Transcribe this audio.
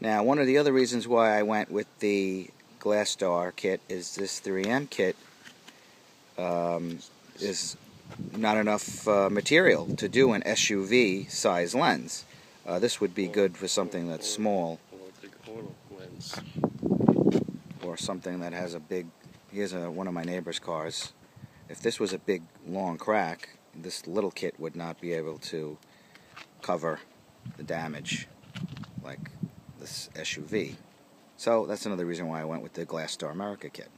Now, one of the other reasons why I went with the Glasstar kit is this 3M kit is not enough material to do an SUV size lens. This would be good for something that's small, or something that has a big. Here's one of my neighbor's cars. If this was a big long crack, this little kit would not be able to cover the damage like this SUV. So that's another reason why I went with the Glasstar America kit.